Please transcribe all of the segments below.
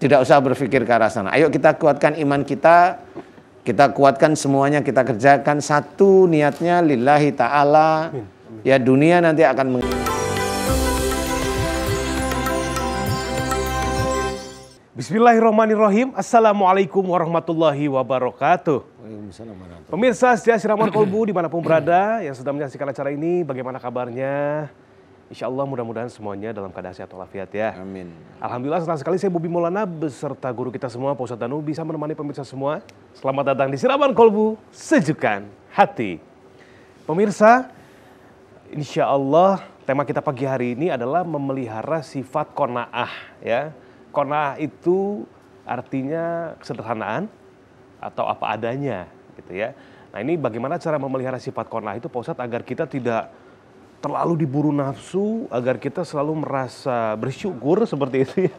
Tidak usah berpikir ke arah sana. Ayo kita kuatkan iman kita kuatkan semuanya, kita kerjakan satu niatnya lillahi ta'ala. Ya dunia nanti akan Bismillahirrahmanirrahim. Assalamualaikum warahmatullahi wabarakatuh. Pemirsa setia Siraman Kolbu dimanapun berada yang sedang menyaksikan acara ini, bagaimana kabarnya? Insya Allah mudah-mudahan semuanya dalam keadaan sehat walafiat ya. Amin. Alhamdulillah senang sekali saya Bobi Maulana beserta guru kita semua Pak Ustadz Danu bisa menemani pemirsa semua. Selamat datang di Siraman Kolbu, sejukkan hati. Pemirsa, insya Allah tema kita pagi hari ini adalah memelihara sifat qanaah ya. Qanaah itu artinya kesederhanaan atau apa adanya gitu ya. Nah ini bagaimana cara memelihara sifat qanaah itu Pak Ustadz agar kita tidak terlalu diburu nafsu, agar kita selalu merasa bersyukur seperti itu ya.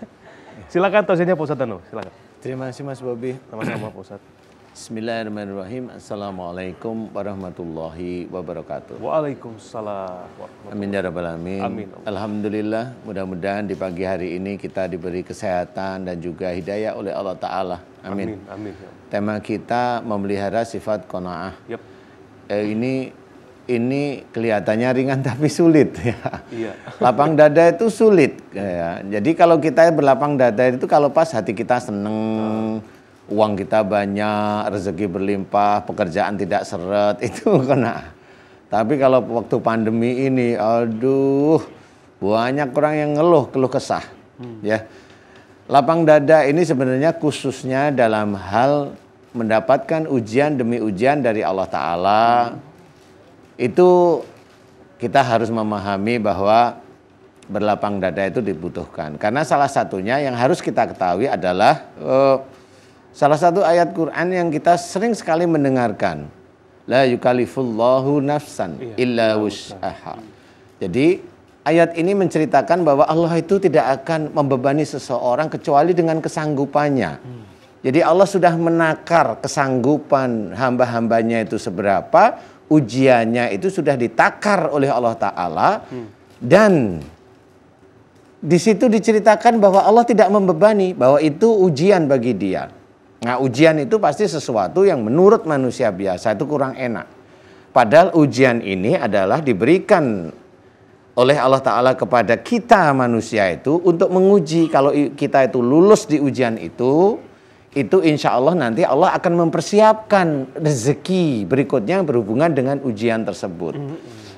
Silakan tausiahnya Pak Ustadz Danu, silakan. Terima kasih Mas Bobi. Sama-sama Pak Ustadz. Bismillahirrahmanirrahim. Assalamualaikum warahmatullahi wabarakatuh. Waalaikumsalam warahmatullahi. Amin ya rabbal alamin. Amin. Alhamdulillah, mudah-mudahan di pagi hari ini kita diberi kesehatan dan juga hidayah oleh Allah Ta'ala. Amin. Amin. Tema kita memelihara sifat qanaah. Yep. Ini kelihatannya ringan tapi sulit ya. Iya. Lapang dada itu sulit ya. Jadi kalau kita berlapang dada itu kalau pas hati kita seneng, uang kita banyak, rezeki berlimpah, pekerjaan tidak seret, itu kena. Tapi kalau waktu pandemi ini, aduh, banyak orang yang keluh kesah ya. Lapang dada ini sebenarnya khususnya dalam hal mendapatkan ujian demi ujian dari Allah Ta'ala. Itu kita harus memahami bahwa berlapang dada itu dibutuhkan. Karena salah satunya yang harus kita ketahui adalah salah satu ayat Quran yang kita sering sekali mendengarkan. La yukallifullahu nafsan illa wus'aha. Jadi ayat ini menceritakan bahwa Allah itu tidak akan membebani seseorang kecuali dengan kesanggupannya. Jadi Allah sudah menakar kesanggupan hamba-hambanya itu seberapa, ujiannya itu sudah ditakar oleh Allah Ta'ala. Dan di situ diceritakan bahwa Allah tidak membebani, bahwa itu ujian bagi dia. Nah ujian itu pasti sesuatu yang menurut manusia biasa itu kurang enak. Padahal ujian ini adalah diberikan oleh Allah Ta'ala kepada kita manusia itu untuk menguji. Kalau kita itu lulus di ujian itu insya Allah nanti Allah akan mempersiapkan rezeki berikutnya yang berhubungan dengan ujian tersebut.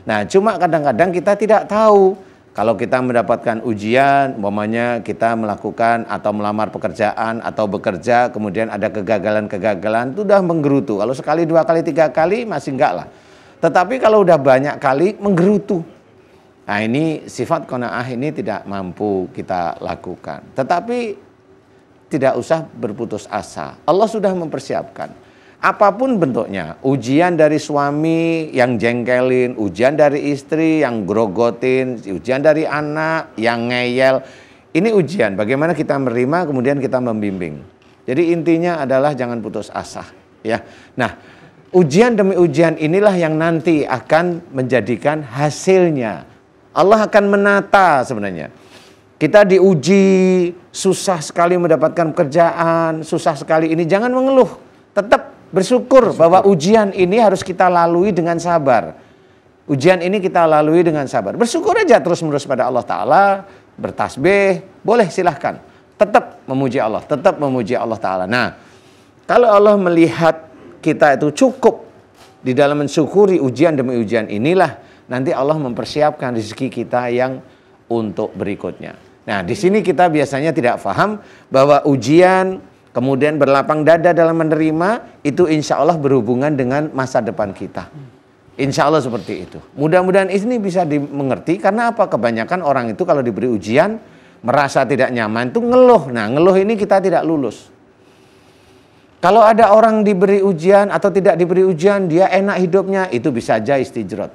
Nah cuma kadang-kadang kita tidak tahu. Kalau kita mendapatkan ujian, umpamanya kita melakukan atau melamar pekerjaan atau bekerja, kemudian ada kegagalan-kegagalan, itu udah menggerutu. Kalau sekali, dua kali, tiga kali masih enggak lah. Tetapi kalau udah banyak kali menggerutu. Nah ini sifat qanaah ini tidak mampu kita lakukan. Tetapi tidak usah berputus asa. Allah sudah mempersiapkan. Apapun bentuknya, ujian dari suami yang jengkelin, ujian dari istri yang grogotin, ujian dari anak yang ngeyel. Ini ujian, bagaimana kita menerima kemudian kita membimbing. Jadi intinya adalah jangan putus asa. Ya. Nah, ujian demi ujian inilah yang nanti akan menjadikan hasilnya. Allah akan menata sebenarnya. Kita diuji, susah sekali mendapatkan pekerjaan, susah sekali ini, jangan mengeluh. Tetap bersyukur bahwa ujian ini harus kita lalui dengan sabar. Ujian ini kita lalui dengan sabar. Bersyukur aja terus-menerus pada Allah Ta'ala, bertasbih, boleh silahkan. Tetap memuji Allah, tetap memuji Allah Ta'ala. Nah, kalau Allah melihat kita itu cukup di dalam mensyukuri ujian demi ujian inilah, nanti Allah mempersiapkan rezeki kita yang untuk berikutnya. Nah, di sini kita biasanya tidak paham bahwa ujian, kemudian berlapang dada dalam menerima, itu insya Allah berhubungan dengan masa depan kita. Insya Allah seperti itu. Mudah-mudahan ini bisa dimengerti, karena apa? Kebanyakan orang itu kalau diberi ujian, merasa tidak nyaman, itu ngeluh. Nah, ngeluh ini kita tidak lulus. Kalau ada orang diberi ujian atau tidak diberi ujian, dia enak hidupnya, itu bisa aja istijrot.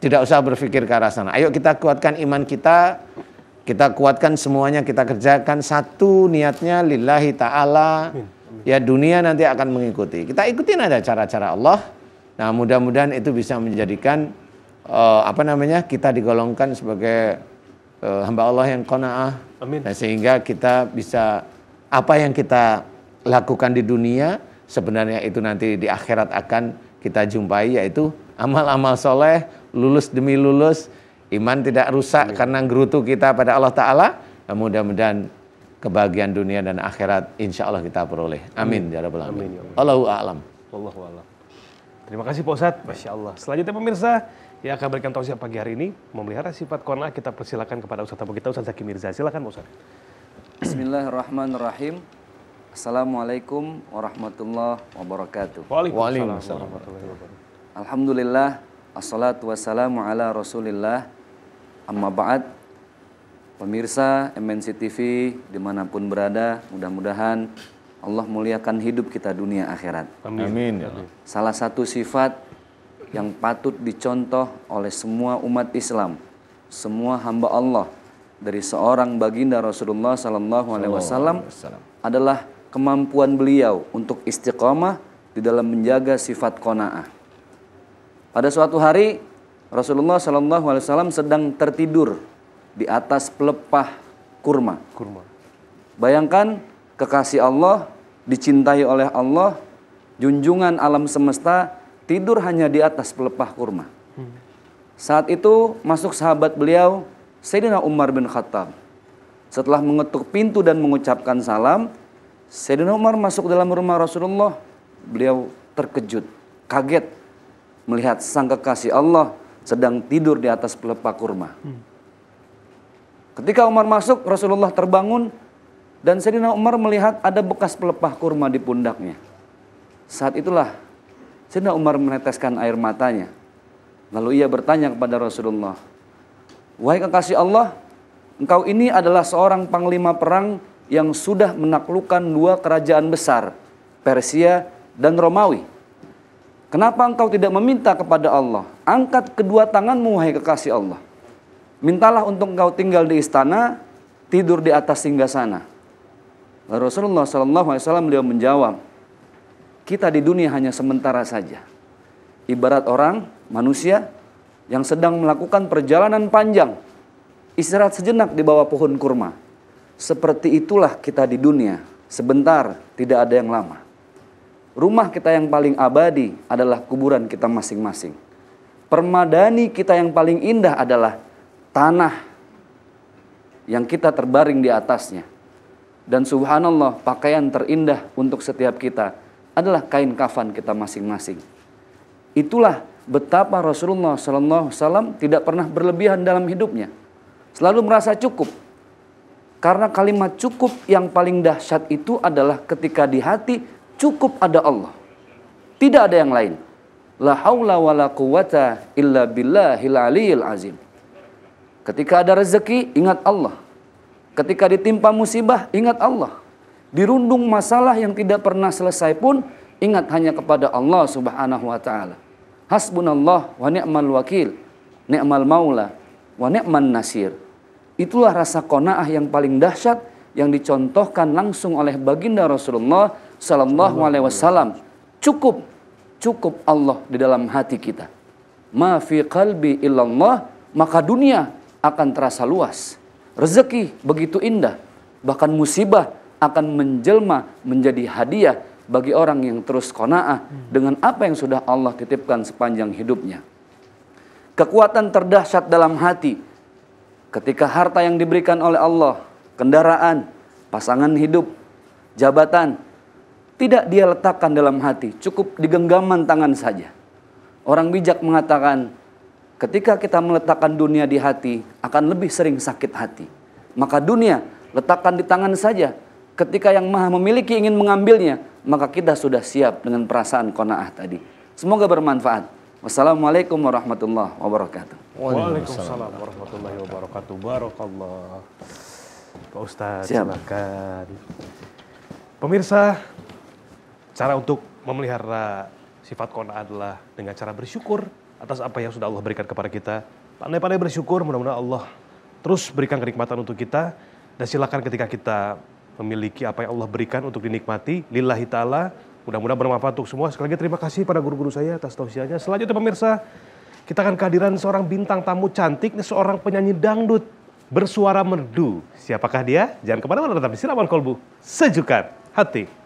Tidak usah berpikir ke arah sana. Ayo kita kuatkan iman kita kuatkan semuanya, kita kerjakan satu niatnya lillahi ta'ala. Ya dunia nanti akan mengikuti. Kita ikutin ada cara-cara Allah. Nah mudah-mudahan itu bisa menjadikan kita digolongkan sebagai hamba Allah yang qanaah. Amin. Dan sehingga kita bisa apa yang kita lakukan di dunia sebenarnya itu nanti di akhirat akan kita jumpai, yaitu amal-amal soleh, lulus demi lulus, iman tidak rusak karena gerutu kita pada Allah Ta'ala. Mudah-mudahan kebahagiaan dunia dan akhirat insya Allah kita peroleh. Amin. Ya Rabbal Alamin. Allahu a'lam. Wallahu a'lam. Terima kasih Pak Ustadz. Masya Allah. Selanjutnya pemirsa yang akan berikan tausiah pagi hari ini, memelihara sifat qanaah, kita persilakan kepada Ustadz Abu kita, Ustadz Zaki Mirza. Silakan Pak Ustadz. Bismillahirrahmanirrahim. Assalamualaikum warahmatullahi wabarakatuh. Waalaikumsalam warahmatullahi wabarakatuh. Alhamdulillah, assalatu wassalamu ala rasulillah, amma ba'd. Pemirsa MNC TV dimanapun berada, mudah-mudahan Allah muliakan hidup kita dunia akhirat. Amin. Salah satu sifat yang patut dicontoh oleh semua umat Islam, semua hamba Allah, dari seorang baginda Rasulullah SAW adalah kemampuan beliau untuk istiqamah di dalam menjaga sifat qanaah. Pada suatu hari Rasulullah SAW sedang tertidur di atas pelepah kurma. Bayangkan kekasih Allah, dicintai oleh Allah, junjungan alam semesta, tidur hanya di atas pelepah kurma. Saat itu masuk sahabat beliau, Sayyidina Umar bin Khattab. Setelah mengetuk pintu dan mengucapkan salam, Sayyidina Umar masuk dalam rumah Rasulullah. Beliau terkejut, kaget melihat sang kekasih Allah sedang tidur di atas pelepah kurma. Ketika Umar masuk, Rasulullah terbangun dan Sayyidina Umar melihat ada bekas pelepah kurma di pundaknya. Saat itulah Sayyidina Umar meneteskan air matanya. Lalu ia bertanya kepada Rasulullah, "Wahai kekasih Allah, engkau ini adalah seorang panglima perang yang sudah menaklukkan dua kerajaan besar, Persia dan Romawi. Kenapa engkau tidak meminta kepada Allah? Angkat kedua tanganmu, wahai kekasih Allah. Mintalah untuk engkau tinggal di istana, tidur di atas singgasana." Lalu Rasulullah SAW beliau menjawab, kita di dunia hanya sementara saja. Ibarat orang, manusia yang sedang melakukan perjalanan panjang, istirahat sejenak di bawah pohon kurma. Seperti itulah kita di dunia, sebentar, tidak ada yang lama. Rumah kita yang paling abadi adalah kuburan kita masing-masing. Permadani kita yang paling indah adalah tanah yang kita terbaring di atasnya. Dan subhanallah, pakaian terindah untuk setiap kita adalah kain kafan kita masing-masing. Itulah betapa Rasulullah SAW tidak pernah berlebihan dalam hidupnya. Selalu merasa cukup. Karena kalimat cukup yang paling dahsyat itu adalah ketika di hati cukup ada Allah. Tidak ada yang lain. La haula wa la quwata illa billahil aliyil azim. Ketika ada rezeki, ingat Allah. Ketika ditimpa musibah, ingat Allah. Dirundung masalah yang tidak pernah selesai pun, ingat hanya kepada Allah Subhanahu wa ta'ala. Hasbunallah wa ni'mal wakil, ni'mal maula wa ni'man nasir. Itulah rasa qanaah yang paling dahsyat yang dicontohkan langsung oleh baginda Rasulullah sallallahu alaihi wasallam. Cukup Allah di dalam hati kita. Ma fi qalbi illallah, maka dunia akan terasa luas. Rezeki begitu indah, bahkan musibah akan menjelma menjadi hadiah bagi orang yang terus qanaah dengan apa yang sudah Allah titipkan sepanjang hidupnya. Kekuatan terdahsyat dalam hati ketika harta yang diberikan oleh Allah, kendaraan, pasangan hidup, jabatan, tidak dia letakkan dalam hati, cukup di genggaman tangan saja. Orang bijak mengatakan, ketika kita meletakkan dunia di hati, akan lebih sering sakit hati. Maka dunia letakkan di tangan saja. Ketika yang maha memiliki ingin mengambilnya, maka kita sudah siap dengan perasaan qanaah tadi. Semoga bermanfaat. Wassalamualaikum warahmatullahi wabarakatuh. Waalaikumsalam warahmatullahi wabarakatuh. Barakallah. Pak Ustadz, silakan. Pemirsa, cara untuk memelihara sifat qanaah adalah dengan cara bersyukur atas apa yang sudah Allah berikan kepada kita. Pandai-pandai bersyukur, mudah-mudahan Allah terus berikan kenikmatan untuk kita. Dan silakan ketika kita memiliki apa yang Allah berikan untuk dinikmati, lillahi ta'ala, mudah-mudahan bermanfaat untuk semua. Sekali lagi terima kasih pada guru-guru saya atas tausiahnya. Selanjutnya pemirsa, kita akan kehadiran seorang bintang tamu cantik, seorang penyanyi dangdut bersuara merdu. Siapakah dia? Jangan kemana-mana, tetap di Siraman Kolbu. Sejukkan hati.